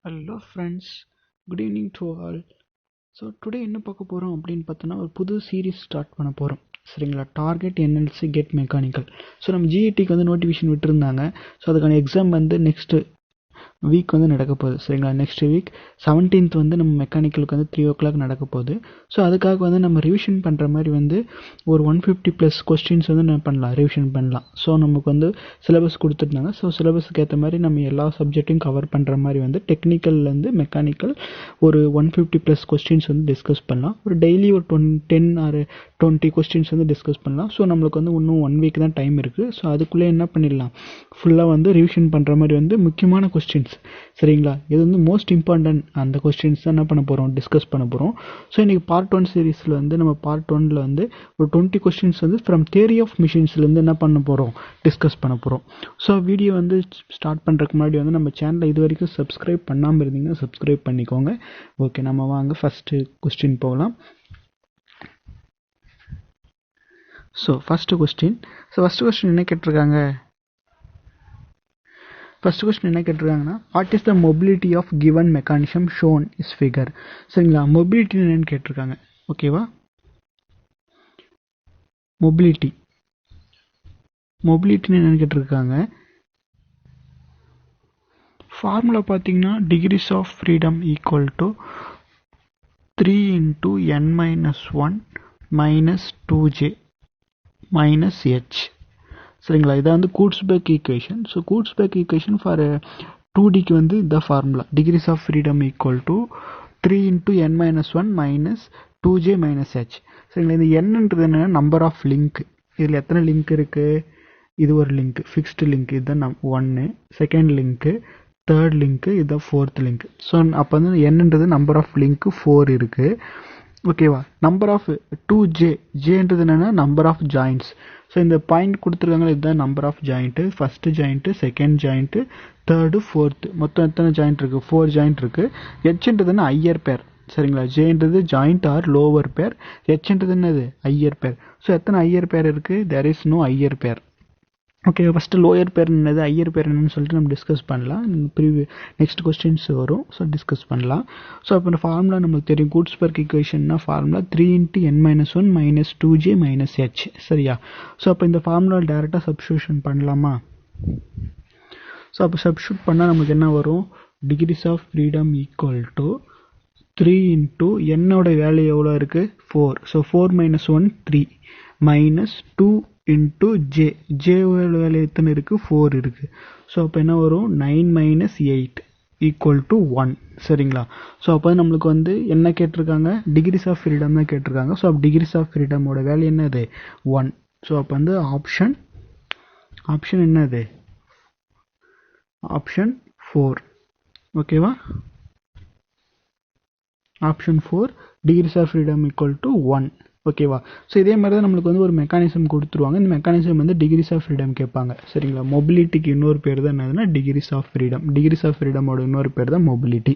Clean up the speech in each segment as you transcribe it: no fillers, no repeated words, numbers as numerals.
Hello friends, good evening to all. So today என்ன பார்க்க போகிறோம் அப்படின்னு பார்த்தோன்னா, ஒரு புது சீரீஸ் ஸ்டார்ட் பண்ண போகிறோம். சரிங்களா? Target NLC get mechanical. So நம்ம ஜிஇடிக்கு வந்து நோட்டிஃபிகேஷன் விட்டுருந்தாங்க. ஸோ அதுக்கான எக்ஸாம் வந்து நெக்ஸ்ட்டு வீக் வந்து நடக்க போகுது. சரிங்களா? நெக்ஸ்ட் வீக் 17th வந்து நம்ம மெக்கானிக்கலுக்கு வந்து 3 o'clock நடக்க போகுது. ஸோ அதுக்காக வந்து நம்ம ரிவிஷன் பண்ணுற மாதிரி வந்து ஒரு 150+ கொஸ்டின்ஸ் வந்து நம்ம பண்ணலாம், ரிவிஷன் பண்ணலாம். ஸோ நமக்கு வந்து சிலபஸ் கொடுத்துருந்தாங்க. ஸோ சிலபஸுக்கு ஏற்ற மாதிரி நம்ம எல்லா சப்ஜெக்ட்டையும் கவர் பண்ணுற மாதிரி வந்து டெக்னிக்கல்லேருந்து மெக்கானிக்கல் ஒரு 150+ கொஸ்டின்ஸ் வந்து டிஸ்கஸ் பண்ணலாம். ஒரு டெய்லி ஒரு 10 or 20 கொஸ்டின்ஸ் வந்து டிஸ்கஸ் பண்ணலாம். ஸோ நம்மளுக்கு வந்து இன்னும் 1 week தான் டைம் இருக்குது. ஸோ அதுக்குள்ளே என்ன பண்ணிடலாம், ஃபுல்லாக வந்து ரிவிஷன் பண்ணுற மாதிரி வந்து முக்கியமான கொஸ்டின்ஸ். சரிங்களா? இது வந்து மோஸ்ட் இம்பார்ட்டன்ட் அந்த கொஸ்டின்ஸ் தான் என்ன பண்ண போகிறோம், டிஸ்கஸ் பண்ண போகிறோம். ஸோ இன்றைக்கி பார்ட் 1 சீரீஸில் வந்து நம்ம பார்ட் 1ல் வந்து ஒரு 20 கொஸ்டின்ஸ் வந்து ஃப்ரம் தியரி ஆஃப் மிஷின்ஸ்லேருந்து என்ன பண்ண போகிறோம், டிஸ்கஸ் பண்ண போகிறோம். ஸோ வீடியோ வந்து ஸ்டார்ட் பண்ணுறதுக்கு முன்னாடி வந்து நம்ம சேனலை இது வரைக்கும் சப்ஸ்கிரைப் பண்ணாமல் இருந்தீங்கன்னா சப்ஸ்கிரைப் பண்ணிக்கோங்க. ஓகே, நம்ம வாங்க ஃபஸ்ட்டு கொஸ்டின் போகலாம். ஸோ ஃபஸ்ட்டு கொஸ்டின் என்ன கேட்டிருக்காங்க? ஃபர்ஸ்ட் கொஸ்டின் என்ன கேட்டிருக்காங்கன்னா, what is the mobility of given mechanism shown is figure. சரிங்களா? மொபிலிட்டி என்னன்னு கேட்டிருக்காங்க. ஓகேவா? மொபிலிட்டின்னு என்னன்னு கேட்டிருக்காங்க. ஃபார்முலா பார்த்தீங்கன்னா degrees of freedom equal to 3 × n-1 - 2j - h. சரிங்களா? இதை வந்து Kutzbach equation. So Kutzbach equation for 2Dக்கு வந்து இந்த formula degrees of freedom equal to 3 × n-1 - 2j - h. சரிங்களா? இந்த என்னன்றது என்னன்னா நம்பர் ஆஃப் லிங்க். இதில் எத்தனை லிங்க் இருக்குது? இது ஒரு லிங்க், ஃபிக்ஸ்டு லிங்க், இதுதான் 1. செகண்ட் லிங்க்கு, தேர்ட் லிங்க்கு, இதுதான் 4th லிங்க். ஸோ அப்போ வந்து என்னன்றது நம்பர் ஆஃப் லிங்க்கு 4 இருக்குது. ஓகேவா? நம்பர் ஆஃப் 2jன்றது என்னென்னா நம்பர் ஆஃப் ஜாயிண்ட்ஸ். ஸோ இந்த பாயிண்ட் கொடுத்துருக்காங்க, இதுதான் number of joint. First joint, second joint, third, fourth, மொத்தம் எத்தனை ஜாயிண்ட் இருக்குது? 4 ஜாயிண்ட் இருக்குது. ஹெச்ன்றதுன்னா ஹையர் பேர். சரிங்களா? ஜேன்றது ஜாயிண்ட் ஆர் லோவர் பேர், ஹெச்ன்றது என்னது, ஹையர் பேர். ஸோ எத்தனை ஹையர் பேர் இருக்குது? தேர் இஸ் நோ ஹையர் பேர். ஓகே, ஃபஸ்ட்டு லோயர் பேர் என்னது, ஹையர் பேர் என்னன்னு சொல்லிட்டு நம்ம டிஸ்கஸ் பண்ணலாம். நெக்ஸ்ட் கொஸ்டின்ஸ் வரும். ஸோ டிஸ்கஸ் பண்ணலாம். ஸோ அப்போ இந்த ஃபார்முலா நம்மளுக்கு தெரியும். கூட்ஸ்பெர்க் ஈக்குவேஷன்னா ஃபார்முலா 3 × n-1 - 2j - h. சரியா? ஸோ அப்போ இந்த ஃபார்முலா டேரெக்டாக சப்ஸ்டியூஷன் பண்ணலாமா? ஸோ அப்போ சப்ஸ்டியூட் பண்ணால் நமக்கு என்ன வரும்? Degrees of freedom equal to 3 × என்னோட வேல்யூ எவ்வளோ இருக்குது? 4. ஸோ 4 - 1 3 -2 × j வேல்யூ எத்தனை இருக்குது? 4 இருக்குது. ஸோ அப்போ என்ன வரும்? 9 - 8 = 1. சரிங்களா? ஸோ அப்போ நம்மளுக்கு வந்து என்ன கேட்டிருக்காங்க? டிகிரிஸ் ஆஃப் ஃப்ரீடம் தான் கேட்டிருக்காங்க. ஸோ அப்போ டிகிரிஸ் ஆஃப் ஃப்ரீடமோட வேல்யூ என்னது? 1. ஸோ அப்போ வந்து ஆப்ஷன் என்னது? ஆப்ஷன் 4. ஓகேவா? Option 4 degrees of freedom equal to 1. ஓகேவா? ஸோ இதே மாதிரி தான் நம்மளுக்கு வந்து ஒரு மெக்கானிசம் கொடுத்துருவாங்க. இந்த மெக்கானிசம் வந்து டிகிரிஸ் ஆஃப் ஃப்ரீடம் கேட்பாங்க. சரிங்களா? மொபிலிட்டிக்கு இன்னொரு பேர் தான் என்னதுன்னா degrees of freedom. Degrees of ஃப்ரீடமோட இன்னொரு பேர் தான் mobility.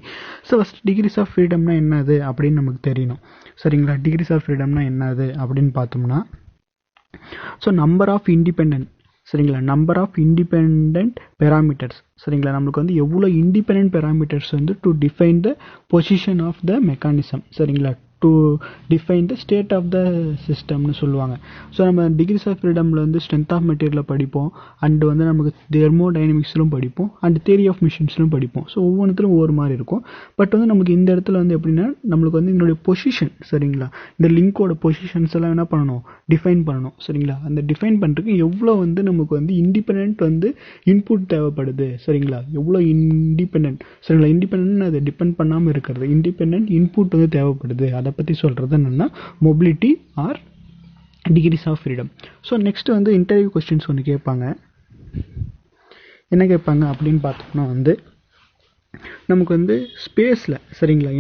So first degrees of ஃப்ரீடம்னா என்னது அப்படின்னு நமக்கு தெரியணும். சரிங்களா? டிகிரிஸ் ஆஃப் ஃப்ரீடம்னா என்னது அப்படின்னு பார்த்தோம்னா, ஸோ நம்பர் ஆஃப் இண்டிபெண்டன்ட். சரிங்களா? Number of independent parameters. சரிங்களா? நம்மளுக்கு வந்து எவ்வளோ இண்டிபெண்ட் பெராமீட்டர்ஸ் வந்து to define the position of the mechanism. சரிங்களா? To define the state of the சிஸ்டம்னு சொல்லுவாங்க. ஸோ நம்ம டிகிரிஸ் ஆஃப் ஃப்ரீடமில் வந்து ஸ்ட்ரென்த் ஆஃப் மெட்டீரியலில் படிப்போம், அண்டு வந்து நமக்கு தெர்மோடைனமிக்ஸ்லும் படிப்போம், அண்ட் தியரி ஆஃப் மிஷின்ஸ்லும் படிப்போம். ஸோ ஒவ்வொன்றுத்திலும் ஒவ்வொரு மாதிரி இருக்கும். பட் வந்து நமக்கு இந்த இடத்துல வந்து எப்படின்னா, நம்மளுக்கு வந்து இதனுடைய பொசிஷன். சரிங்களா? இந்த லிங்கோட பொசிஷன்ஸ் எல்லாம் என்ன பண்ணணும், டிஃபைன் பண்ணணும். சரிங்களா? அந்த டிஃபைன் பண்ணுறதுக்கு எவ்வளோ வந்து நமக்கு வந்து இண்டிபெண்ட் வந்து இன்புட் தேவைப்படுது. சரிங்களா? எவ்வளோ இண்டிபெண்ட். சரிங்களா? இண்டிபெண்ட் அதை டிபெண்ட் பண்ணாமல் இருக்கிறது, இண்டிபெண்ட் இன்புட் வந்து தேவைப்படுது. அதை பற்றி சொல்கிறது என்னென்னா mobility or degrees of freedom. So next வந்து இன்டர்வியூ கொஸ்டின்ஸ் ஒன்று கேட்பாங்க. என்ன கேட்பாங்க அப்படின்னு பார்த்தோம்னா வந்து நமக்கு வந்து ஸ்பேஸில், சரிங்களா,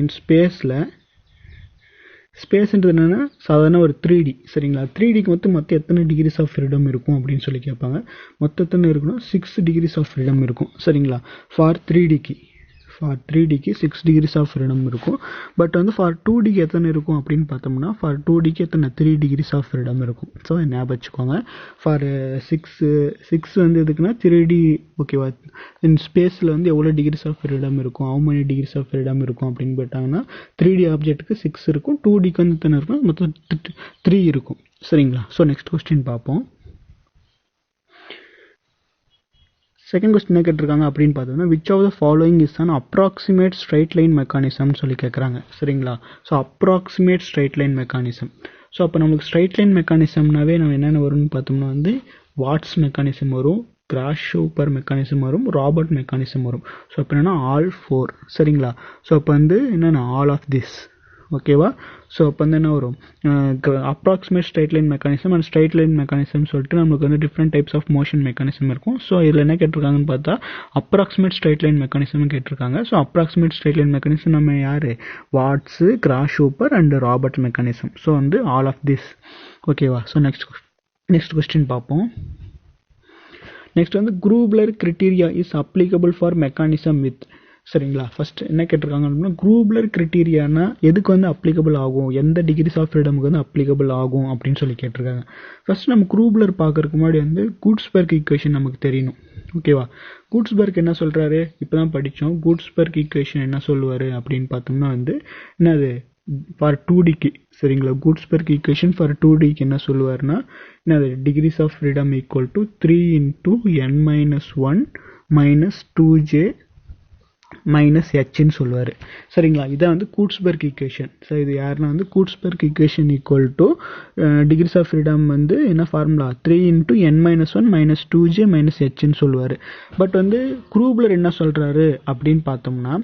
ஸ்பேஸ்ன்றது என்னென்னா சாதாரண ஒரு 3D. சரிங்களா? 3Dக்கு மொத்தம் எத்தனை டிகிரிஸ் ஆஃப் ஃப்ரீடம் இருக்கும் அப்படின்னு சொல்லி கேட்பாங்க. மொத்தம் எத்தனை இருக்குன்னா 6 டிகிரிஸ் ஆஃப் ஃப்ரீடம் இருக்கும். சரிங்களா? ஃபார் 3Dக்கு ஃபார் 3Dக்கு 6 டிகிரிஸ் ஆஃப் ஃப்ரீடம் இருக்கும். பட் வந்து ஃபார் 2Dக்கு எத்தனை இருக்கும் அப்படின்னு பார்த்தோம்னா ஃபார் 2Dக்கு எத்தனை 3 டிகிரிஸ் ஆஃப் ஃப்ரீடம் இருக்கும். ஸோ ஞாபகம் வச்சுக்கோங்க. ஃபார் சிக்ஸ் வந்து எதுக்குன்னா 3D ஓகேவா, இன் ஸ்பேஸில் வந்து எவ்வளோ டிகிரிஸ் ஆஃப் ஃப்ரீடம் இருக்கும், how many degrees of freedom இருக்கும் அப்படின்னு போட்டாங்கன்னா 3D ஆப்ஜெக்ட்டுக்கு 6 இருக்கும், 2Dக்கு வந்து எத்தனை இருக்கும், மொத்தம் 3 இருக்கும். சரிங்களா. ஸோ நெக்ஸ்ட் கொஸ்டின் பார்ப்போம். செகண்ட் கொஸ்டின் என்ன கேட்டிருக்காங்க அப்படின்னு பார்த்தோம்னா which of the following is an approximate straight line மெக்கானிசம்னு சொல்லி கேட்குறாங்க. சரிங்களா. So approximate straight line mechanism. So அப்போ நமக்கு ஸ்ட்ரைட் லைன் மெக்கானிசம்னாவே நம்ம என்னென்ன வரும்னு பார்த்தோம்னா வந்து வாட்ஸ் மெக்கானிசம் வரும், கிராஸ்-ஷூப்பர் மெக்கானிசம் வரும், ராபர்ட் மெக்கானிசம் வரும். ஸோ அப்போ என்னென்னா ஆல் 4. சரிங்களா. ஸோ அப்போ வந்து என்னென்னா ஆல் ஆஃப் திஸ். ஓகேவா. ஸோ அப்போ வந்து என்ன வரும், approximate straight line mechanism and straight line mechanism சொல்லிட்டு நமக்கு வந்து different types of motion mechanism இருக்கும். ஸோ இதில் என்ன கேட்டிருக்காங்கன்னு பார்த்தா அப்ராக்சிமேட் ஸ்ட்ரைட் லைன் மெக்கானிசம் கேட்டிருக்காங்க. So approximate straight line mechanism நம்ம யார், Watt's, grasshopper and Robert mechanism. So வந்து ஆல் ஆஃப் திஸ். ஓகேவா. ஸோ நெக்ஸ்ட் கொஸ்டின் பார்ப்போம். நெக்ஸ்ட் வந்து Grubler criteria is applicable for mechanism with. சரிங்களா. ஃபர்ஸ்ட் என்ன கேட்டிருக்காங்க அப்படின்னா குரூப்லர் கிரைட்டீரியானா எதுக்கு வந்து அப்ளிகபிள் ஆகும், எந்த டிகிரிஸ் ஆஃப் ஃப்ரீடமுக்கு வந்து அப்ளிகபிள் ஆகும் அப்படின்னு சொல்லி கேட்டிருக்காங்க. ஃபர்ஸ்ட் நம்ம குரூப்லர் பார்க்கறதுக்கு முன்னாடி வந்து கூட்ஸ்பெர்க் ஈக்குவேஷன் நமக்கு தெரியணும். ஓகேவா. கூட்ஸ்பெர்க் என்ன சொல்றாரு, இப்போ தான் படித்தோம். கூட்ஸ்பெர்க் ஈக்குவேஷன் என்ன சொல்லுவார் அப்படின்னு பார்த்தோம்னா வந்து என்னது ஃபார் 2Dக்கு. சரிங்களா. கூட்ஸ்பெர்க் ஈக்குவேஷன் ஃபார் 2Dக்கு என்ன சொல்லுவார்னா என்னது degrees of freedom equal to 3 × n-1 - 2j -h சொல்லுவார். சரிங்களா. இதான் வந்து கூட்ஸ்பெர்க் ஈக்குவேஷன். ஸோ இது யாருன்னா வந்து Kutzbach equation equal to degrees of freedom வந்து என்ன ஃபார்முலா 3 × n-1 - 2j -h சொல்லுவார். பட் வந்து குரூப்லர் என்ன சொல்கிறாரு அப்படின்னு பார்த்தோம்னா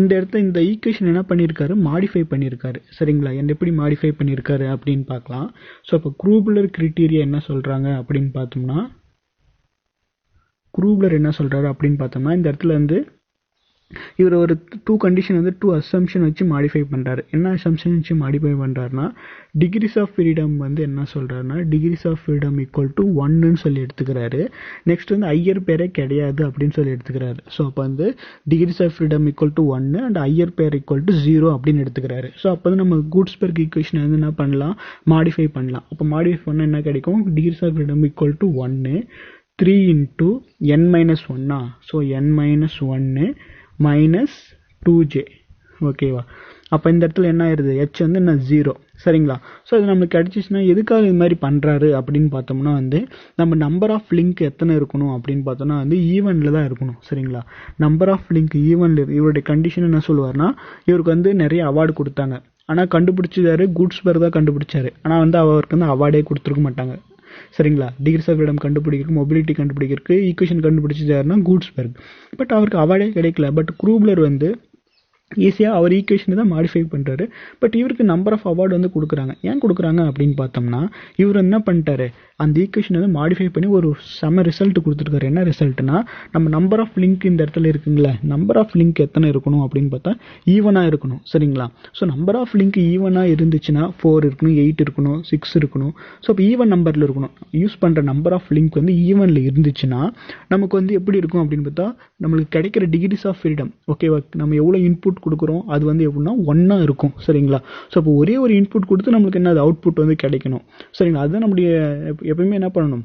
இந்த இடத்துல இந்த ஈக்குவேஷன் என்ன பண்ணியிருக்காரு, மாடிஃபை பண்ணியிருக்காரு. சரிங்களா. எப்படி மாடிஃபை பண்ணியிருக்காரு அப்படின்னு பார்க்கலாம். ஸோ இப்போ குரூப்லர் கிரைட்டீரியா என்ன சொல்கிறாங்க அப்படின்னு பார்த்தோம்னா குரூப்லர் என்ன சொல்கிறாரு அப்படின்னு பார்த்தோம்னா இந்த இடத்துல வந்து இவர் ஒரு 2 கண்டிஷன் வந்து 2 அசம்ஷன் வச்சு மாடிஃபை பண்ணுறாரு. என்ன அசம்ஷன் வச்சு மாடிஃபை பண்ணுறாருனா டிகிரிஸ் ஆஃப் ஃப்ரீடம் வந்து என்ன சொல்கிறாருன்னா degrees of freedom equal to 1ன்னு சொல்லி எடுத்துக்கிறாரு. நெக்ஸ்ட் வந்து ஐயர் பேரே கிடையாது அப்படின்னு சொல்லி எடுத்துக்கிறாரு. ஸோ அப்போ வந்து degrees of freedom equal to 1 and higher pair equal to 0 அப்படின்னு எடுத்துக்கிறாரு. ஸோ அப்போ வந்து நம்ம கூட்ஸ்பெர்க் ஈக்குவேஷன் வந்து என்ன பண்ணலாம், மாடிஃபை பண்ணலாம். அப்போ மாடிஃபை பண்ணால் என்ன கிடைக்கும், degrees of freedom equal to 1 3 × n-1. So n-1 -2j. ஓகேவா. அப்போ இந்த இடத்துல என்ன ஆயிருது, h வந்து என்ன 0. சரிங்களா. ஸோ இது நம்மளுக்கு கிடைச்சிச்சுன்னா எதுக்காக இது மாதிரி பண்ணுறாரு அப்படின்னு பார்த்தோம்னா வந்து நம்ம நம்பர் ஆஃப் லிங்க் எத்தனை இருக்கணும் அப்படின்னு பார்த்தோம்னா வந்து ஈவனில் தான் இருக்கணும். சரிங்களா. நம்பர் ஆஃப் லிங்க் ஈவனில் இவருடைய கண்டிஷன் என்ன சொல்லுவார்னா இவருக்கு வந்து நிறைய அவார்டு கொடுத்தாங்க. ஆனால் கண்டுபிடிச்சதாரு கூட்ஸ்பெர்க் தான் கண்டுபிடிச்சாரு. ஆனால் வந்து அவருக்கு வந்து அவார்டே கொடுத்துருக்க மாட்டாங்க. சரிங்களா. டிகிரிஸ் ஆஃப் ஃப்ரீடம் கண்டுபிடிக்கிறதுக்கு, மொபிலிட்டி கண்டுபிடிக்கிறதுக்கு ஈக்குவேஷன் கண்டுபிடிச்சாருன்னா கூட்ஸ்பெர்க். பட் அவருக்கு அவார்டே கிடைக்கல. பட் குரூப்லர் வந்து ஈஸியாக அவர் ஈக்குவேஷனை தான் மாடிஃபை பண்ணுறாரு. பட் இவருக்கு நம்பர் ஆஃப் அவார்டு வந்து கொடுக்குறாங்க. ஏன் கொடுக்குறாங்க அப்படின்னு பார்த்தோம்னா இவர் என்ன பண்ணிட்டாரு, அந்த ஈக்குவேஷனை வந்து மாடிஃபை பண்ணி ஒரு செம ரிசல்ட் கொடுத்துருக்காரு. என்ன ரிசல்ட்னா நம்ம நம்பர் ஆஃப் லிங்க் இந்த இடத்துல இருக்குங்களே, நம்பர் ஆஃப் லிங்க் எத்தனை இருக்கணும் அப்படின்னு பார்த்தா ஈவனாக இருக்கணும். சரிங்களா. ஸோ நம்பர் ஆஃப் லிங்க் ஈவனாக இருந்துச்சுன்னா 4 இருக்கணும், 8 இருக்கணும், 6 இருக்கணும். ஸோ இப்போ ஈவன் நம்பரில் இருக்கணும். யூஸ் பண்ணுற நம்பர் ஆஃப் லிங்க் வந்து ஈவனில் இருந்துச்சுன்னா நமக்கு வந்து எப்படி இருக்கும் அப்படின்னு பார்த்தா நம்மளுக்கு கிடைக்கிற டிகிரிஸ் ஆஃப் ஃப்ரீடம் ஓகேவா, நம்ம எவ்வளோ இன்புட் கொடுக்குறோம் அது வந்து எப்படின்னா 1 இருக்கும். சரிங்களா. ஸோ அப்போ ஒரே ஒரு இன்புட் கொடுத்து நம்மளுக்கு என்ன அவுட்புட் வந்து கிடைக்கணும். சரிங்களா. அதுதான் நம்முடைய எப்பயுமே என்ன பண்ணணும்,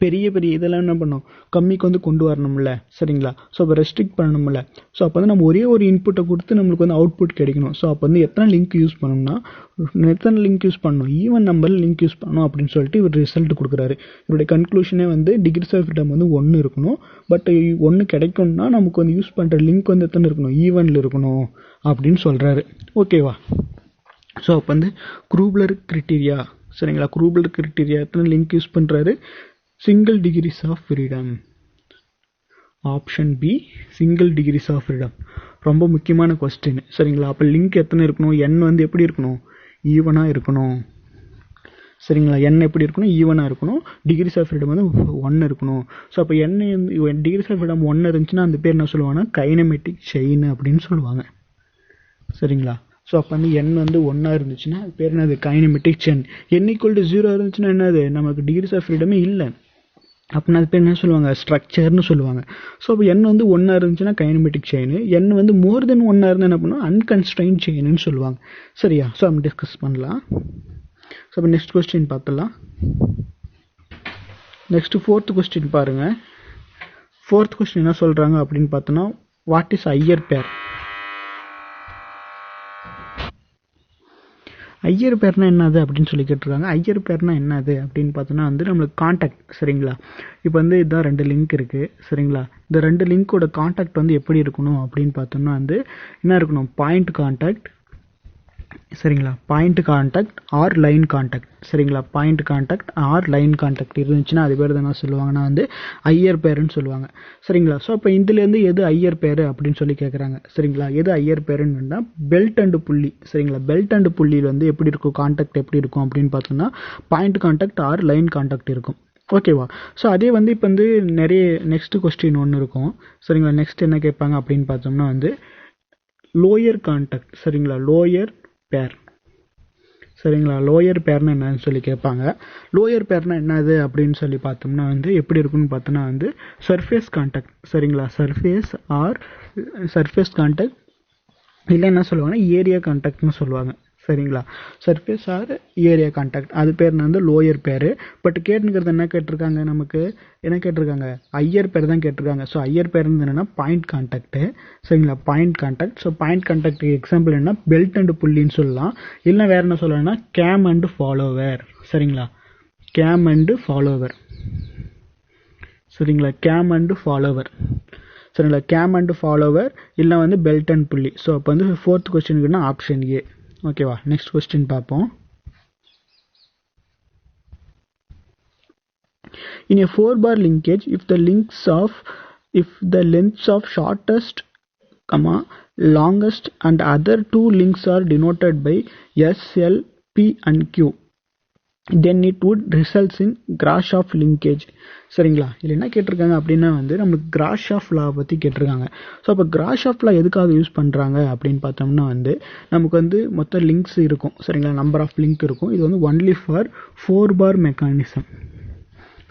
பெரிய பெரிய இதெல்லாம் என்ன பண்ணணும், கம்மிக்கு வந்து கொண்டு வரணும்ல. சரிங்களா. ஸோ அப்போ ரெஸ்ட்ரிக்ட் பண்ணணும்ல. ஸோ அப்போ வந்து நம்ம ஒரே ஒரு இன்புட்டை கொடுத்து நம்மளுக்கு வந்து அவுட்புட் கிடைக்கணும். ஸோ அப்போ வந்து எத்தனை லிங்க் யூஸ் பண்ணணும்னா எத்தனை லிங்க் யூஸ் பண்ணணும், ஈவன் நம்பரில் லிங்க் யூஸ் பண்ணணும் அப்படின்னு சொல்லிட்டு இவர் ரிசல்ட் கொடுக்குறாரு. இவருடைய கன்க்ளூஷனே வந்து டிகிரிஸ் ஆஃப் ஃப்ரீடம் வந்து 1 இருக்கணும். பட் 1 கிடைக்கணும்னா நமக்கு வந்து யூஸ் பண்ணுற லிங்க் வந்து எத்தனை இருக்கணும், ஈவனில் இருக்கணும் அப்படின்னு சொல்கிறாரு. ஓகேவா. ஸோ அப்போ வந்து குரூப்லர் கிரைட்டீரியா. சரிங்களா. குரூப்லர் கிரைட்டீரியா எத்தனை லிங்க் யூஸ் பண்ணுறாரு, single degrees of freedom. Option B single degrees of freedom. ரொம்ப முக்கியமான கொஸ்டின். சரிங்களா. அப்போ லிங்க் எத்தனை இருக்கணும், n வந்து எப்படி இருக்கணும், ஈவனாக இருக்கணும். சரிங்களா. n எப்படி இருக்கணும், ஈவனாக இருக்கணும். டிகிரிஸ் ஆஃப் ஃப்ரீடம் வந்து 1 இருக்கணும். ஸோ அப்போ டிகிரிஸ் ஆஃப் ஃப்ரீடம் 1 இருந்துச்சுன்னா அந்த பேர் என்ன சொல்லுவாங்கன்னா கைனமெட்டிக் செயின் அப்படின்னு சொல்லுவாங்க. சரிங்களா. ஸோ அப்போ வந்து n வந்து 1 இருந்துச்சுன்னா அது பேர் என்னது, கைனமெட்டிக் செயின். n = 0 இருந்துச்சுன்னா என்னது, நமக்கு டிகிரிஸ் ஆஃப் ஃப்ரீடமே இல்லை. அப்படின்னா அது பேர் என்ன சொல்லுவாங்க, ஸ்ட்ரக்சர்னு சொல்லுவாங்க. ஸோ அப்போ n வந்து ஒன்றா இருந்துச்சுன்னா கைனமெட்டிக் செயின், n வந்து மோர் தென் ஒன்றா இருந்தால் என்ன பண்ணுவோம், அன்கன்ஸ்ட்ரைன் செயின்னு சொல்லுவாங்க. சரியா? ஸோ நம்ம டிஸ்கஸ் பண்ணலாம். ஸோ அப்போ நெக்ஸ்ட் கொஸ்டின் பார்த்துடலாம். நெக்ஸ்ட் 4th கொஸ்டின் பாருங்க. 4th கொஸ்டின் என்ன சொல்றாங்க அப்படின்னு பார்த்தோன்னா, வாட் இஸ் ஐயர் பேர்? ஐயர் பேர்னா என்னது அப்படின்னு சொல்லி கேட்டிருக்காங்க. ஐயர் பேர்னா என்னது அப்படின்னு பார்த்தோன்னா வந்து நம்மளுக்கு காண்டாக்ட். சரிங்களா? இப்போ வந்து இதுதான் 2 லிங்க் இருக்குது. சரிங்களா? இந்த 2 லிங்க்கோட காண்டாக்ட் வந்து எப்படி இருக்கணும் அப்படின்னு பார்த்தோம்னா வந்து என்ன இருக்கணும், பாயிண்ட் காண்டாக்ட். சரிங்களா? Point contact or line contact. சரிங்களா? Point contact or line contact இருந்துச்சுன்னா அது பேர் தான் என்ன சொல்லுவாங்கன்னா வந்து ஐயர் பேருன்னு சொல்லுவாங்க. சரிங்களா? ஸோ அப்போ இதுலேருந்து எது ஐயர் பேர் அப்படின்னு சொல்லி கேட்குறாங்க. சரிங்களா? எது ஐயர் பேருன்னு பெல்ட் அண்டு புள்ளி. சரிங்களா? பெல்ட் அண்டு புள்ளியில் வந்து எப்படி இருக்கும், காண்டாக்ட் எப்படி இருக்கும் அப்படின்னு பார்த்தோம்னா point contact or line contact இருக்கும். ஓகேவா? ஸோ அதே வந்து இப்போ வந்து நிறைய நெக்ஸ்ட் கொஸ்டின் ஒன்று இருக்கும். சரிங்களா? நெக்ஸ்ட் என்ன கேட்பாங்க அப்படின்னு பார்த்தோம்னா வந்து லோயர் காண்டாக்ட். சரிங்களா? லோயர் பேர். சரிங்களா? லோயர் பேர்னா என்னன்னு சொல்லி கேட்பாங்க. லோயர் பேர்னா என்னது அப்படின்னு சொல்லி பார்த்தோம்னா வந்து எப்படி இருக்குன்னு பார்த்தோம்னா வந்து சர்ஃபேஸ் காண்டாக்ட். சரிங்களா? சர்ஃபேஸ் ஆர் சர்ஃபேஸ் காண்டாக்ட், இல்லை என்ன சொல்லுவாங்கன்னா ஏரியா காண்டாக்ட்னு சொல்லுவாங்க. சரிங்களா? சர்ஃபேஸ் ஆர் ஏரியா காண்டாக்ட், அது பேர் வந்து லோயர் பேர். பட் கேட்டுங்கிறது என்ன கேட்டிருக்காங்க, நமக்கு என்ன கேட்டிருக்காங்க, ஐயர் பேர் தான் கேட்டிருக்காங்க. ஸோ ஐயர் பேர் என்னன்னா பாயிண்ட் காண்டாக்ட். சரிங்களா? Point contact. So point contact example என்ன, பெல்ட் அண்ட் புள்ளின்னு சொல்லலாம். இல்லை வேற என்ன சொல்லலாம்னா கேம் அண்ட் ஃபாலோவர். சரிங்களா? Cam and follower. சரிங்களா? Cam and follower. சரிங்களா? கேம் அண்ட் ஃபாலோவர் இல்லை வந்து பெல்ட் அண்ட் புள்ளி. ஸோ அப்போ வந்து 4th கொஸ்டினுக்குன்னா ஆப்ஷன் ஏ. ஓகேவா? நெக்ஸ்ட் கொஸ்டின் பார்ப்போம். In a 4-bar linkage, if the lengths of shortest, longest and other 2 links are denoted by S, L, P and Q, then it would results in Grashof linkage. சரிங்களா? இல்லை என்ன கேட்டிருக்காங்க அப்படின்னா வந்து நமக்கு Grashof law பற்றி கேட்டிருக்காங்க. ஸோ அப்போ Grashof law எதுக்காக யூஸ் பண்ணுறாங்க அப்படின்னு பார்த்தோம்னா வந்து நமக்கு வந்து மொத்தம் லிங்க்ஸ் இருக்கும். சரிங்களா? நம்பர் ஆஃப் லிங்க் இருக்கும். இது வந்து ஒன்லி ஃபார் 4-bar மெக்கானிசம்.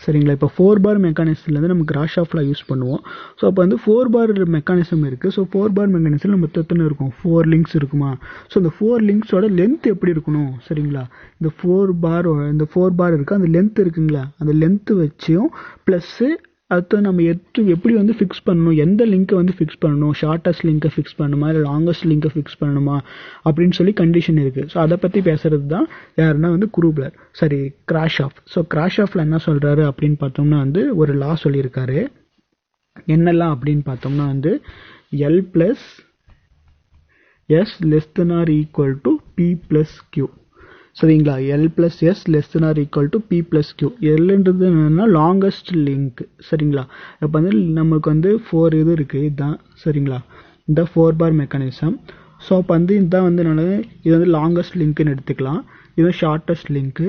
சரிங்களா? இப்போ 4-bar மெக்கானிசம்லேருந்து நம்ம Grashof law யூஸ் பண்ணுவோம். ஸோ அப்போ வந்து 4-bar மெக்கானிசம் இருக்குது. ஸோ 4-bar மெக்கானிசம் நம்ம எத்தனை இருக்கும், 4 லிங்க்ஸ் இருக்குமா? ஸோ இந்த 4 லிங்க்ஸோட லென்த் எப்படி இருக்கணும்? சரிங்களா? இந்த 4 பார் இருக்குது, அந்த லென்த் இருக்குங்களா, அந்த லென்த்து வச்சும் ப்ளஸ்ஸு அடுத்து நம்ம எப்படி வந்து ஃபிக்ஸ் பண்ணணும், எந்த லிங்க்கை வந்து ஃபிக்ஸ் பண்ணணும், ஷார்ட்டஸ்ட் லிங்க்கை ஃபிக்ஸ் பண்ணணுமா இல்லை லாங்கஸ்ட் லிங்க்கை ஃபிக்ஸ் பண்ணணுமா அப்படின்னு சொல்லி கண்டிஷன் இருக்குது. ஸோ அதை பற்றி பேசுகிறது தான் யாருன்னா வந்து குரூப்லர், சரி Grashof. ஸோ Grashofல என்ன சொல்கிறாரு அப்படின்னு பார்த்தோம்னா வந்து ஒரு லா சொல்லியிருக்காரு. என்னெல்லாம் அப்படின்னு பார்த்தோம்னா வந்து L + S < P + Q. சரிங்களா? L + S < P + Q. Lன்றது என்னன்னா லாங்கஸ்ட் லிங்க். சரிங்களா? இப்போ வந்து நமக்கு வந்து 4 இது இருக்குது, இதுதான். சரிங்களா? இந்த 4-bar மெக்கானிசம். ஸோ அப்போ வந்து இதுதான் வந்து இது வந்து லாங்கஸ்ட் லிங்க்னு எடுத்துக்கலாம். இது shortest link.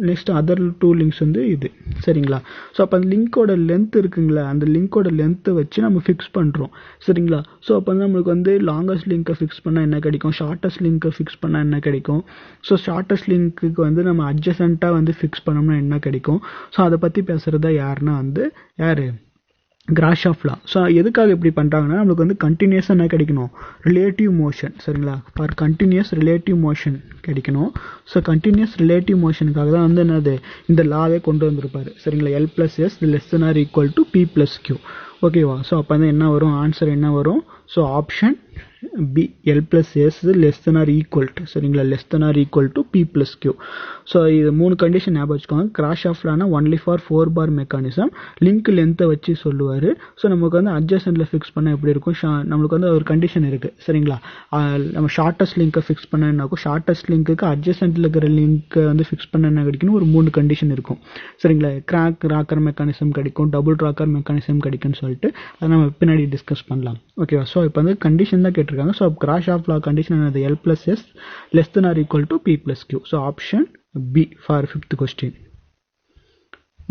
Next other 2 links வந்து இது. சரிங்களா? ஸோ அப்போ அந்த லிங்க்கோட லென்த் இருக்குங்களா, அந்த லிங்க்கோட லென்த்தை வச்சு நம்ம ஃபிக்ஸ் பண்ணுறோம். சரிங்களா? ஸோ அப்போ வந்து நம்மளுக்கு வந்து லாங்கஸ்ட் லிங்க்கை ஃபிக்ஸ் பண்ணால் என்ன கிடைக்கும், ஷார்ட்டஸ்ட் லிங்க்கை ஃபிக்ஸ் பண்ணால் என்ன கிடைக்கும், ஸோ ஷார்ட்டஸ்ட் லிங்க்குக்கு வந்து நம்ம அட்ஜசண்ட்டாக வந்து ஃபிக்ஸ் பண்ணோம்னா என்ன கிடைக்கும். ஸோ அதை பற்றி பேசுகிறதா யாருன்னா வந்து யார், Grashof law. ஸோ எதுக்காக இப்படி பண்ணுறாங்கன்னா நம்மளுக்கு வந்து கண்டினியூஸாக என்ன கிடைக்கணும், ரிலேட்டிவ் மோஷன். சரிங்களா? ஃபார் கண்டினியூஸ் ரிலேட்டிவ் மோஷன் கிடைக்கணும். ஸோ கண்டினியூஸ் ரிலேட்டிவ் மோஷனுக்காக தான் வந்து என்னது இந்த லாவே கொண்டு வந்திருப்பாரு. சரிங்களா? L + S < P + Q. ஓகேவா? ஸோ அப்போ வந்து என்ன வரும், ஆன்சர் என்ன வரும், so option B, L + S < சரிங்களா? P + Q. ஸோ இது 3 கண்டிஷன் ஞாபகம் வச்சுக்கோங்க. Grashof lawனா only for 4-bar mechanism. Link லென்த்தை வச்சு சொல்லுவார். ஸோ நமக்கு வந்து அட்ஜசன்ட்டில் ஃபிக்ஸ் பண்ண எப்படி இருக்கும், நம்மளுக்கு வந்து ஒரு கண்டிஷன் இருக்குது. சரிங்களா? நம்ம ஷார்ட்டஸ்ட் லிங்க்கை ஃபிக்ஸ் பண்ண என்னாக்கும், ஷார்ட்டஸ்ட் லிங்க்குக்கு அட்ஜசன்ட்டில் இருக்கிற லிங்க்கை வந்து ஃபிக்ஸ் பண்ண என்ன கிடைக்கணும், ஒரு 3 கண்டிஷன் இருக்கும். சரிங்களா? கிராக் ராக்கர் மெக்கானிசம் கிடைக்கும், டபுள் ராக்கர் மெக்கானிசம் கிடைக்கும்னு சொல்லிட்டு அதை நம்ம பின்னாடி டிஸ்கஸ் பண்ணலாம். ஓகேவா? ஸோ இப்போ வந்து கண்டிஷன் தான் கேட்டிருக்காங்க. ஸோ Grashof law கண்டிஷன் என்னது, L + S < P + Q. So option B for 5th question.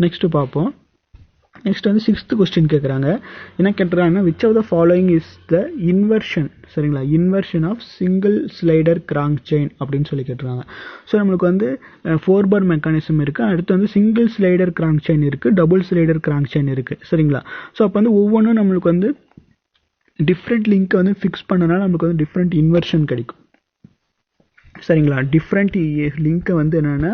Next பார்ப்போம். நெக்ஸ்ட் வந்து 6th கொஸ்டின் கேட்குறாங்க. என்ன கேட்டுறாங்கன்னா, which of the following is the inversion, சரிங்களா, inversion of single slider crank chain அப்படின்னு சொல்லி கேட்டுருக்காங்க. ஸோ நம்மளுக்கு வந்து 4 பார் மெக்கானிசம் இருக்குது, அடுத்து வந்து சிங்கிள் ஸ்லைடர் கிராங்க் செயின் இருக்குது, டபுள் ஸ்லைடர் கிராங்க் செயின் இருக்குது, சரிங்களா. ஸோ அப்போ வந்து ஒவ்வொன்றும் நம்மளுக்கு வந்து டிஃப்ரெண்ட் லிங்க்கை வந்து ஃபிக்ஸ் பண்ணனால நம்மளுக்கு வந்து டிஃப்ரெண்ட் இன்வர்ஷன் கிடைக்கும், சரிங்களா. டிஃப்ரெண்ட் லிங்க்கை வந்து என்னென்னா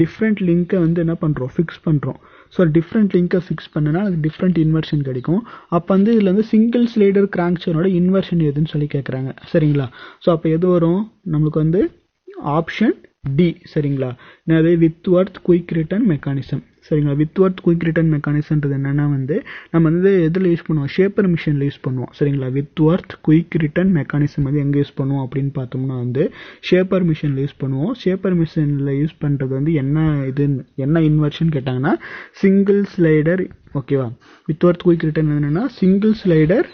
டிஃப்ரெண்ட் லிங்க்கை வந்து என்ன பண்ணுறோம், ஃபிக்ஸ் பண்ணுறோம். ஸோ டிஃப்ரெண்ட் லிங்க்கை ஃபிக்ஸ் பண்ணனா அது டிஃப்ரெண்ட் இன்வர்ஷன் கிடைக்கும். அப்போ வந்து இதில் வந்து சிங்கிள் ஸ்லைடர் கிராங்க் செயினோட இன்வர்ஷன் எதுன்னு சொல்லி கேட்குறாங்க, சரிங்களா. ஸோ அப்போ எது வரும் நம்மளுக்கு வந்து ஆப்ஷன் டி, சரிங்களா. என்னது வித்வர்த் குயிக் ரிட்டர்ன் மெக்கானிசம், சரிங்களா. வித்வர்த் குயிக் ரிட்டர்ன் மெக்கானிசம்ன்றது என்னென்னா வந்து நம்ம வந்து எதில் யூஸ் பண்ணுவோம், ஷேப்பர் மிஷினில் யூஸ் பண்ணுவோம், சரிங்களா. வித்வர்த் குயிக் ரிட்டர்ன் மெக்கானிசம் வந்து எங்கே யூஸ் பண்ணுவோம் அப்படின்னு பார்த்தோம்னா வந்து ஷேப்பர் மிஷினில் யூஸ் பண்ணுவோம். ஷேப்பர் மிஷினில் யூஸ் பண்ணுறது வந்து என்ன இன்வர்ஷன் கேட்டாங்கன்னா சிங்கிள் ஸ்லைடர், ஓகேவா. வித்வர்த் குயிக் ரிட்டர்ன் என்னென்னா சிங்கிள் ஸ்லைடர்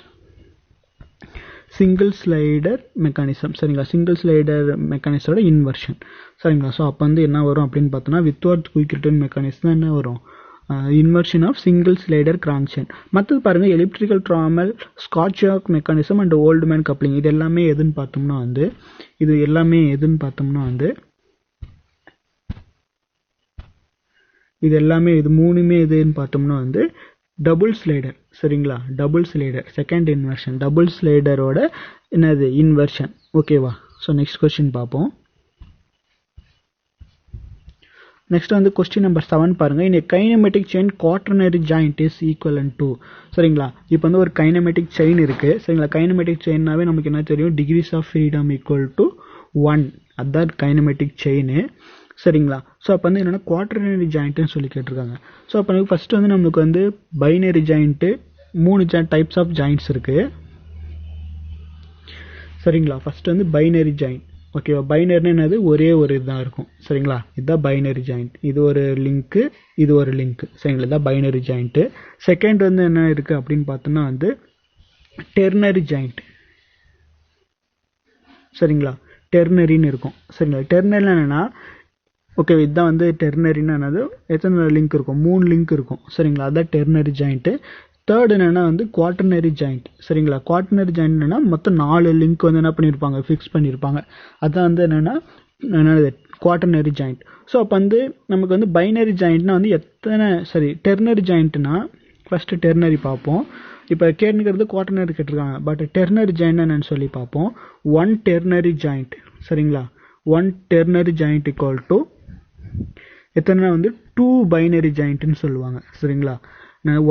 மெக்கானிசம், சரிங்களா. சிங்கிள் ஸ்லைடர் மெக்கானிசோட இன்வர்ஷன், சரிங்களா. ஸோ அப்போ வந்து என்ன வரும் அப்படின்னு பார்த்தோன்னா வித்வர்த் குயிக் ரிட்டர்ன் மெக்கானிசம் என்ன வரும், inversion of single slider crank chain. மற்றது பாருங்கள் elliptical trammel, Scotch mechanism and Oldham coupling, இது எல்லாமே எதுன்னு பார்த்தோம்னா வந்து இது மூணுமே எதுன்னு பார்த்தோம்னா வந்து டபுள் ஸ்லைடர், சரிங்களா. Double slider second inversion, double ஸ்லைடரோட என்னது இன்வர்ஷன், ஓகேவா. ஸோ நெக்ஸ்ட் கொஸ்டின் பார்ப்போம். நெக்ஸ்ட் வந்து கொஸ்டின் நம்பர் 7 பாருங்க. In kinematic chain quaternary joint is equivalent to, சரிங்களா. இப்போ வந்து ஒரு கைனமெட்டிக் செயின் இருக்கு, சரிங்களா. கைனமெட்டிக் செயின்னாவே நமக்கு என்ன தெரியும், degrees of freedom equal to 1, அதுதான் கைனமெட்டிக் செயின், சரிங்களா. ஸோ அப்போ வந்து என்னென்னா குவாட்டர்னரி ஜாயிண்ட்டுன்னு சொல்லி கேட்டிருக்காங்க. ஸோ அப்போ ஃபஸ்ட்டு வந்து நம்மளுக்கு வந்து binary joint 3 types of joints இருக்குது, சரிங்களா. ஃபஸ்ட்டு வந்து பைனரி ஜாயிண்ட், ஓகேவா. பைனரின்னு என்னது ஒரே ஒரு இதுதான் இருக்கும், சரிங்களா. இதுதான் பைனரி ஜாயிண்ட், இது ஒரு லிங்க்கு, இது ஒரு லிங்க்கு, சரிங்களா. இதுதான் பைனரி ஜாயிண்ட்டு. செகண்ட் வந்து என்ன இருக்குது அப்படின்னு பார்த்தோம்னா வந்து டெர்னரி ஜாயிண்ட், சரிங்களா. டெர்னரின்னு இருக்கும், சரிங்களா. டெர்னரின்னு என்னென்னா ஓகே, இதுதான் வந்து டெர்னரின்னு என்னது எத்தனை லிங்க் இருக்கும், 3 லிங்க் இருக்கும், சரிங்களா. அதுதான் டெர்னரி ஜாயிண்ட்டு. தேர்ட் என்னென்னா வந்து குவாட்டர்னரி ஜாயிண்ட், சரிங்களா. குவாட்டர்னரி ஜாயிண்ட் என்னென்னா மொத்தம் 4 லிங்க் வந்து என்ன பண்ணியிருப்பாங்க, ஃபிக்ஸ் பண்ணியிருப்பாங்க. அதுதான் வந்து என்னென்னா குவாட்டர்னரி ஜாயிண்ட். ஸோ அப்போ வந்து நமக்கு வந்து பைனரி ஜாயிண்ட்னா வந்து டெர்னரி ஜாயிண்ட்னா ஃபஸ்ட்டு டெர்னரி பார்ப்போம். இப்போ கேட்கிறது குவாட்டர்னரி கேட்டிருக்காங்க, பட் டெர்னரி ஜாயிண்ட் என்னன்னு சொல்லி பார்ப்போம். 1 டெர்னரி ஜாயிண்ட், சரிங்களா. 1 டெர்னரி ஜாயிண்ட் ஈக்குவல் டு எத்தனை வந்து 2 பைனரி ஜாயிண்ட்னு சொல்லுவாங்க, சரிங்களா.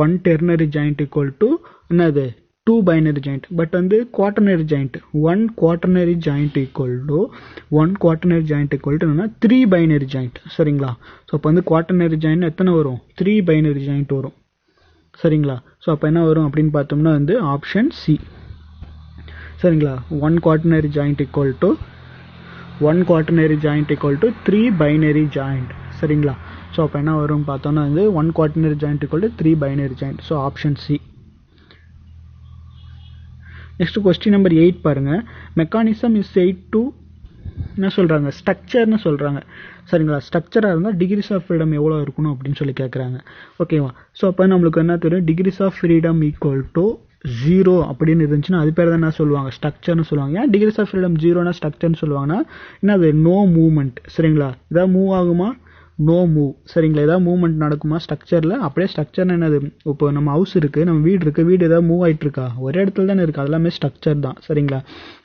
1 டெர்னரி ஜாயிண்ட் ஈக்குவல் டு என்னது 2 பைனரி ஜாயிண்ட். பட் வந்து quaternary joint 1 quaternary joint equal to என்னன்னா 3 பைனரி ஜாயிண்ட், சரிங்களா. ஸோ அப்போ வந்து குவாட்டர்னரி ஜாயிண்ட் எத்தனை வரும், 3 பைனரி ஜாயிண்ட் வரும், சரிங்களா. ஸோ அப்போ என்ன வரும் அப்படின்னு பார்த்தோம்னா வந்து ஆப்ஷன் சி, சரிங்களா. 1 quaternary joint equal to 3 binary joint, சரிங்களா. ஸோ அப்போ என்ன வரும் பார்த்தோம்னா வந்து 1 quaternary joint equal to 3 binary joint. So option C. Next question number 8 பாருங்க. மெக்கானிசம் இஸ் 8 டு என்ன சொல்கிறாங்க, ஸ்ட்ரக்சர்னு சொல்கிறாங்க, சரிங்களா. ஸ்ட்ரக்சராக இருந்தால் டிகிரிஸ் ஆஃப் ஃப்ரீடம் எவ்வளோ இருக்கணும் அப்படின்னு சொல்லி கேட்குறாங்க, ஓகேவா. ஸோ அப்போ நம்மளுக்கு என்ன தெரியும், degrees of freedom equal to 0 அப்படின்னு இருந்துச்சுன்னா அது பேர் தான் என்ன சொல்லுவாங்க, ஸ்ட்ரக்சர்னு சொல்லுவாங்க. ஏன் டிகிரிஸ் ஆஃப் ஃப்ரீடம் 0னா ஸ்ட்ரக்சர்னு சொல்லுவாங்கன்னா என்னது நோ மூவ்மெண்ட், சரிங்களா. ஏதாவது மூவ் ஆகுமா, நோ மூவ், சரிங்களா. ஏதாவது மூவ்மெண்ட் நடக்குமா ஸ்ட்ரக்சரில், அப்படியே ஸ்ட்ரக்சர்னு என்னது, இப்போ நம்ம ஹவுஸ் இருக்குது, நம்ம வீடு இருக்குது, வீடு ஏதாவது மூவ் ஆகிட்டு இருக்கா, ஒரே இடத்துல தானே இருக்குது, அதெல்லாமே ஸ்ட்ரக்சர் தான், சரிங்களா.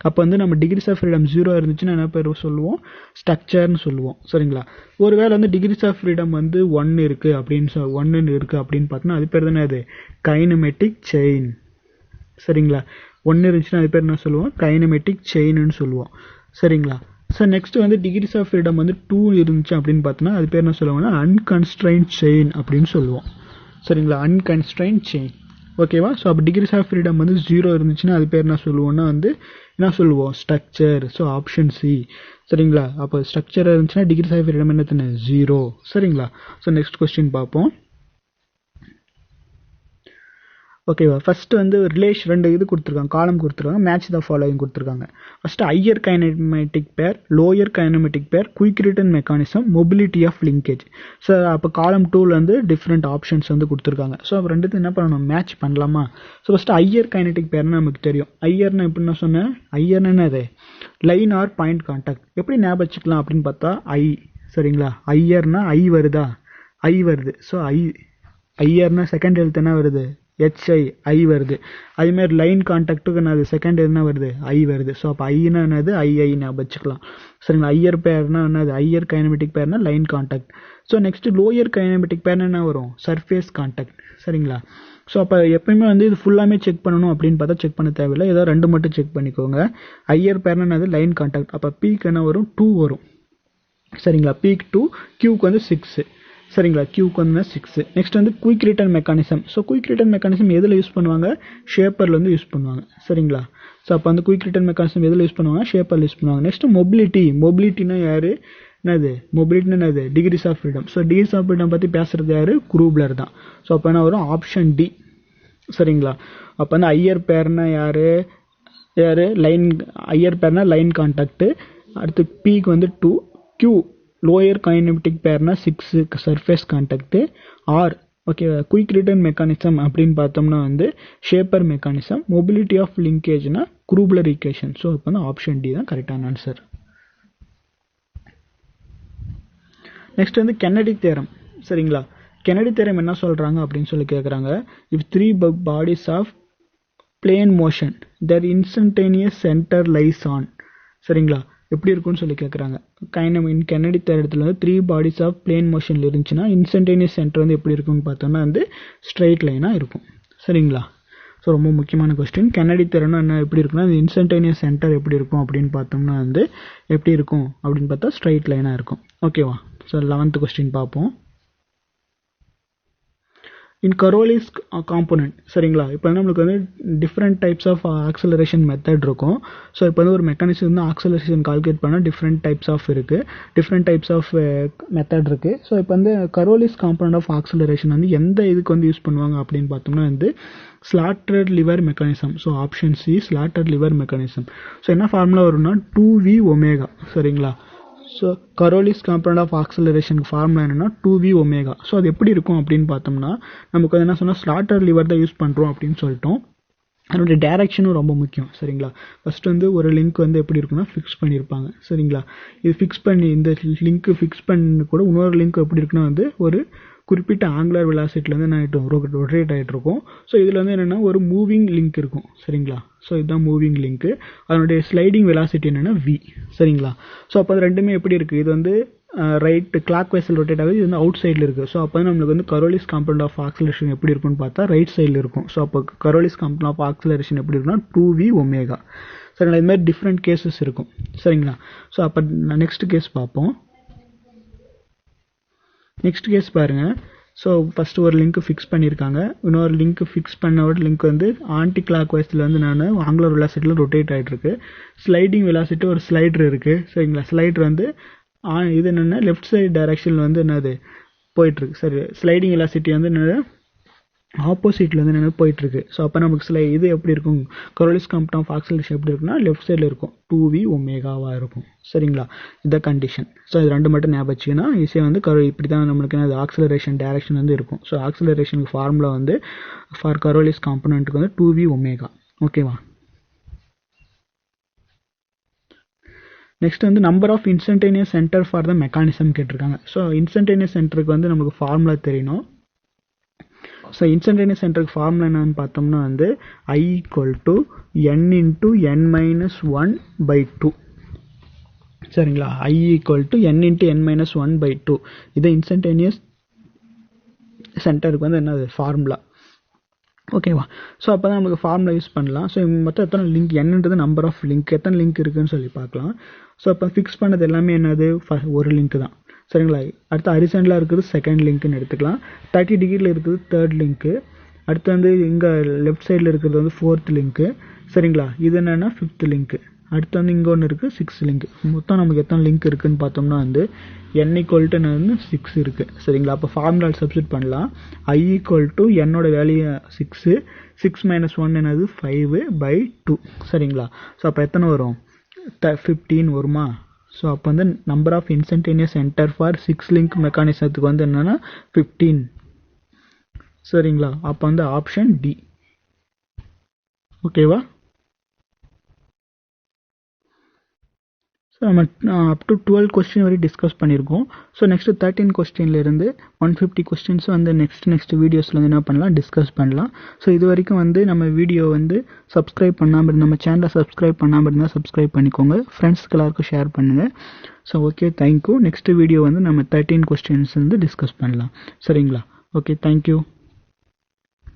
அப்போ வந்து நம்ம டிகிரிஸ் ஆஃப் ஃப்ரீடம் 0 இருந்துச்சுன்னா என்ன பேர் சொல்லுவோம், ஸ்ட்ரக்சர்னு சொல்லுவோம், சரிங்களா. ஒருவேளை வந்து டிகிரிஸ் ஆஃப் ஃப்ரீடம் வந்து 1 இருக்குது அப்படின்னு பார்த்தோன்னா அது பேர் தானே அது கைனமெட்டிக் செயின், சரிங்களா. 1 இருந்துச்சுன்னா அது பேர் என்ன சொல்லுவோம், கைனமெட்டிக் செயின்னு சொல்லுவோம், சரிங்களா. ஸோ நெக்ஸ்ட் வந்து டிகிரிஸ் ஆஃப் ஃப்ரீடம் வந்து 2 இருந்துச்சு அப்படின்னு பார்த்தோன்னா அது பேர் என்ன சொல்லுவாங்கன்னா அன்கன்ஸ்ட்ரைன்ட் செயின் அப்படின்னு சொல்லுவோம், சரிங்களா. அன்கன்ஸ்ட்ரைன்ட் செயின், ஓகேவா. ஸோ அப்போ டிகிரிஸ் ஆஃப் ஃப்ரீடம் வந்து 0 இருந்துச்சுன்னா அது பேர் என்ன சொல்லுவோம்னா வந்து என்ன சொல்லுவோம், ஸ்ட்ரக்சர். ஸோ ஆப்ஷன் சி, சரிங்களா. அப்போ ஸ்ட்ரக்சர் இருந்துச்சுன்னா டிகிரிஸ் ஆஃப் ஃப்ரீடம் என்ன 0, சரிங்களா. ஸோ நெக்ஸ்ட் கொஸ்டின் பார்ப்போம். ஓகேவா. ஃபர்ஸ்ட் வந்து ரிலேஷன் 2 இது கொடுத்துருக்காங்க, காலம் கொடுத்துருக்காங்க, மேட்ச் த ஃபாலோயிங் கொடுத்துருக்காங்க. First higher kinematic pair, lower kinematic pair, quick return mechanism, mobility of linkage. So அப்போ காலம் 2ல வந்து டிஃப்ரெண்ட் ஆப்ஷன்ஸ் வந்து கொடுத்துருக்காங்க. ஸோ அப்போ ரெண்டுத்தையும் என்ன பண்ணணும், மேட்ச் பண்ணலாமா. ஸோ ஃபர்ஸ்ட் ஹையர் கைனடிக் பேர்னா நமக்கு தெரியும். ஹையர்னா எப்படி நான் சொன்னேன், ஹையர்னா என்னது, லைன் ஆர் பாயிண்ட் கான்டாக்ட். எப்படி ஞாபகம் வச்சுக்கலாம் அப்படின்னு பார்த்தா ஐ, சரிங்களா. ஹையர்னா ஐ வருதா, ஐ வருது. ஸோ ஐயர்னா செகண்ட் எழுத்து என்ன வருது, ஹெச்ஐ, ஐ வருது. அதேமாதிரி லைன் கான்டாக்டுக்கு என்னது செகண்ட் என்ன வருது, ஐ வருது. ஸோ அப்போ ஐனா என்னது, ஐ ஞாபகம் வச்சுக்கலாம், சரிங்களா. ஹையர் பேர்னா என்னது, ஹையர் கைனமெட்டிக் பேர்னா line contact. So next lower kinematic பேர்னா என்ன வரும், சர்ஃபேஸ் கான்டாக்ட், சரிங்களா. ஸோ அப்போ எப்பயுமே வந்து இது ஃபுல்லாமே செக் பண்ணணும் அப்படின்னு பார்த்தா செக் பண்ண தேவையில்லை, ஏதோ 2 மட்டும் செக் பண்ணிக்கோங்க. ஹையர் பேர்னா என்னது, லைன் கான்டாக்ட். அப்போ பீக் என்ன வரும், 2 வரும், சரிங்களா. பீக் 2, கியூக்கு வந்து 6, சரிங்களா. கியூக்கு வந்து 6. நெக்ஸ்ட் வந்து quick return mechanism. So quick return mechanism எதில் யூஸ் பண்ணுவாங்க, ஷேப்பரில் வந்து யூஸ் பண்ணுவாங்க, சரிங்களா. ஸோ அப்போ வந்து குயிக் ரிட்டர்ன் மெக்கானிசம் எதில் யூஸ் பண்ணுவாங்க, ஷேப்பரில் யூஸ் பண்ணுவாங்க. நெக்ஸ்ட் மொபிலிட்டினா யார், என்னது மொபிலிட்டினா என்னது, degrees of freedom. So degrees of freedom பற்றி பேசுறது யார், குரூப்லர் தான். ஸோ அப்போ என்ன வரும், ஆப்ஷன் டி, சரிங்களா. அப்போ வந்து ஐயர் பேர்னா யார், லைன், ஐயர் பேர்னா லைன் கான்டாக்ட். அடுத்து பீக்கு வந்து 2, கியூ லோயர் கைனமெட்டிக் பேர்னா 6 surface contact. Or okay, quick return mechanism அப்படின்னு பார்த்தோம்னா வந்து ஷேப்பர் மெக்கானிசம். மொபிலிட்டி ஆஃப் லிங்கேஜ்னா குரூப்லர் ஈக்குவேஷன். ஸோ இப்போ வந்து ஆப்ஷன் டி தான் கரெக்டான ஆன்சர். நெக்ஸ்ட் வந்து கென்னடி தேரம், சரிங்களா. கென்னடி தேரம் என்ன சொல்றாங்க அப்படின்னு சொல்லி கேட்குறாங்க. If 3 bodies of plane motion their instantaneous center lies on, சரிங்களா. எப்படி இருக்கும்னு சொல்லி கேட்குறாங்க. கென்னடி தேரத்தில் வந்து 3 bodies ஆஃப் பிளேன் மோஷனில் இருந்துச்சுன்னா இன்ஸ்டன்டேனியஸ் சென்டர் வந்து எப்படி இருக்கும்னு பார்த்தோம்னா வந்து ஸ்ட்ரைட் லைனாக இருக்கும், சரிங்களா. ஸோ ரொம்ப முக்கியமான கொஸ்டின். கென்னடி தேரம்னா என்ன, எப்படி இருக்குன்னா இந்த இன்ஸ்டன்டேனியஸ் சென்டர் எப்படி இருக்கும் அப்படின்னு பார்த்தோம்னா வந்து எப்படி இருக்கும் அப்படின்னு பார்த்தா ஸ்ட்ரைட் லைனாக இருக்கும், ஓகேவா. ஸோ 11th கொஸ்டின் பார்ப்போம். இன் கரோலிஸ் காம்போனன்ட், சரிங்களா. இப்போ நம்மளுக்கு வந்து different types of acceleration method இருக்கும். ஸோ இப்போ வந்து ஒரு மெக்கானிசம் வந்து ஆக்சலரேஷன் கால்குலேட் பண்ணால் டிஃப்ரெண்ட் டைப்ஸ் ஆஃப் இருக்குது, டிஃப்ரெண்ட் டைப்ஸ் ஆஃப் மெத்தட் இருக்குது. ஸோ இப்போ வந்து கரோலிஸ் காம்போனன்ட் ஆஃப் ஆக்சலரேஷன் வந்து எந்த இதுக்கு வந்து யூஸ் பண்ணுவாங்க அப்படின்னு பார்த்தோம்னா வந்து slotted lever mechanism. So option C slotted lever mechanism. So என்ன ஃபார்முலா வரும்னா 2v ஒமேகா, சரிங்களா. ஸோ கரோலிஸ் காம்பனண்ட் ஆஃப் ஆக்சலரேஷனுக்கு ஃபார்முலா என்னன்னா 2v ஒமேகா. ஸோ அது எப்படி இருக்கும் அப்படின்னு பார்த்தோம்னா நமக்கு வந்து என்ன சொன்னால் ஸ்லாட்டர் லிவர் தான் யூஸ் பண்ணுறோம் அப்படின்னு சொல்லிட்டோம். அதனுடைய டேரக்ஷனும் ரொம்ப முக்கியம், சரிங்களா. ஃபர்ஸ்ட் வந்து ஒரு லிங்க் வந்து எப்படி இருக்குன்னா ஃபிக்ஸ் பண்ணியிருப்பாங்க, சரிங்களா. இது ஃபிக்ஸ் பண்ணி இந்த லிங்க் ஃபிக்ஸ் பண்ணி கூட இன்னொரு லிங்க் எப்படி இருக்குன்னா வந்து ஒரு குறிப்பிட்ட ஆங்குலர் வெலாசிட்டியில் வந்து என்ன ஆகிட்டோம், ரொட்டேட் ஆகிட்டு இருக்கும். ஸோ இதில் வந்து என்னென்னா ஒரு மூவிங் லிங்க் இருக்கும், சரிங்களா. ஸோ இதுதான் மூவிங் லிங்க்கு. அதனுடைய ஸ்லைடிங் வெலாசிட்டி என்னென்னா v, சரிங்களா. ஸோ அப்போ அது ரெண்டுமே எப்படி இருக்குது, இது வந்து ரைட் கிளாக் வைஸில் ரொட்டேட் ஆகுது, இது வந்து அவுட் சைடில் இருக்குது. ஸோ அப்போ நம்மளுக்கு வந்து கரோலிஸ் காம்பனண்ட் ஆஃப் ஆக்சலரேஷன் எப்படி இருக்குன்னு பார்த்தா ரைட் சைடில் இருக்கும். ஸோ அப்போ கரோலிஸ் காம்பனண்ட் ஆஃப் ஆக்சலரேஷன் எப்படி இருக்குன்னா 2v ஒமேகா, சரிங்களா. இது மாதிரி டிஃப்ரெண்ட் கேசஸ் இருக்கும், சரிங்களா. ஸோ அப்போ நெக்ஸ்ட் கேஸ் பார்ப்போம். நெக்ஸ்ட் கேஸ் பாருங்க. ஸோ ஃபஸ்ட்டு ஒரு லிங்க் ஃபிக்ஸ் பண்ணியிருக்காங்க, இன்னொரு லிங்க் ஃபிக்ஸ் பண்ண ஒரு லிங்க் வந்து ஆன்டி கிளாக் வைஸில் வந்து நான் ஆங்குலர் வெலாசிட்டியில் ரொட்டேட் ஆகிட்டு இருக்கு. ஸ்லைடிங் வெலாசிட்டி ஒரு ஸ்லைடர் இருக்குது, சரிங்களா. ஸ்லைடர் வந்து இது என்னென்னா லெஃப்ட் சைடு டைரக்ஷனில் வந்து என்னது போயிட்டுருக்கு, சரி. ஸ்லைடிங் வெலாசிட்டி வந்து என்னது ஆப்போசிட்டில் வந்து என்ன போயிட்டுருக்கு. ஸோ அப்போ நமக்கு இது எப்படி இருக்கும், கரோலிஸ் காம்பனண்ட் ஆஃப் ஆக்சலரேஷன் எப்படி இருக்குன்னா லெஃப்ட் சைடில் இருக்கும், 2v ஒமேகாவாக இருக்கும், சரிங்களா. இதான் கண்டிஷன். ஸோ இது 2 மட்டும் ஞாபகம் வச்சுன்னா ஈஸியாக வந்து இப்படி தான் நம்மளுக்கு என்ன ஆக்சலரேஷன் டைரக்ஷன் வந்து இருக்கும். ஸோ ஆக்சலரேஷனுக்கு ஃபார்முலா வந்து ஃபார் கரோலிஸ் காம்பனண்ட்டுக்கு வந்து 2v ஒமேகா, ஓகேவா. நெக்ஸ்ட் வந்து number of instantaneous center for the mechanism கேட்டிருக்காங்க. ஸோ இன்ஸ்டன்டேனியஸ் சென்டருக்கு வந்து நமக்கு ஃபார்முலா தெரியணும். ஸோ இன்ஸ்டன்டேனியஸ் சென்டருக்கு ஃபார்முலா என்னன்னு பார்த்தோம்னா வந்து I = n × n-1/2, சரிங்களா. I = n × n-1/2 இது இன்ஸ்டன்டேனியஸ் சென்டருக்கு வந்து என்னது ஃபார்முலா, ஓகேவா. ஸோ அப்போ தான் நமக்கு ஃபார்முலா யூஸ் பண்ணலாம். ஸோ மொத்தம் எத்தனை லிங்க், என்னன்றது நம்பர் ஆஃப் லிங்க், எத்தனை லிங்க் இருக்குதுன்னு சொல்லி பார்க்கலாம். ஸோ அப்போ ஃபிக்ஸ் பண்ணது எல்லாமே என்னது ஒரு லிங்க் தான், சரிங்களா. அடுத்து ஹரிசாண்டலாக இருக்குது செகண்ட் லிங்க்னு எடுத்துக்கலாம். 30 டிகிரியில் இருக்குது தேர்ட் லிங்க்கு. அடுத்து வந்து இங்கே லெஃப்ட் சைடில் இருக்கிறது வந்து 4th லிங்க்கு, சரிங்களா. இது என்னென்னா 5th லிங்க்கு. அடுத்து வந்து இங்கே ஒன்று இருக்குது 6 லிங்க். மொத்தம் நமக்கு எத்தனை லிங்க் இருக்குதுன்னு பார்த்தோம்னா வந்து n = 6 இருக்குது. சரிங்களா? அப்போ ஃபார்முலாவில் சப்ஸ்டிட் பண்ணலாம். I = என்னோட வேல்யூ 6, 6 - 1 என்னது 5/2. சரிங்களா? ஸோ அப்போ எத்தனை வரும்? 15 வருமா? ஸோ அப்போ வந்து number of instantaneous centre for 6 link மெக்கானிசத்துக்கு வந்து என்னென்னா 15. சரிங்களா? அப்போ வந்து ஆப்ஷன் டி. ஓகேவா? ஸோ நம்ம அப் டு 12 கொஸ்டின் வரை டிஸ்கஸ் பண்ணியிருக்கோம். ஸோ நெக்ஸ்ட்டு 13 கொஸ்டின்லேருந்து 150 கொஸ்டின்ஸ் வந்து நெக்ஸ்ட் வீடியோஸில் வந்து என்ன பண்ணலாம், டிஸ்கஸ் பண்ணலாம். ஸோ இது வரைக்கும் வந்து நம்ம வீடியோ வந்து சப்ஸ்கிரைப் பண்ணாமல் இருந்து, நம்ம சேனலை சப்ஸ்கிரைப் பண்ணாமல் இருந்தால் சப்ஸ்கிரைப் பண்ணிக்கோங்க. ஃப்ரெண்ட்ஸ்க்கு எல்லாருக்கும் ஷேர் பண்ணுங்கள். So okay, thank you. Next video வந்து நம்ம 13 கொஸ்டின்ஸ் வந்து டிஸ்கஸ் பண்ணலாம். சரிங்களா? Okay, thank you.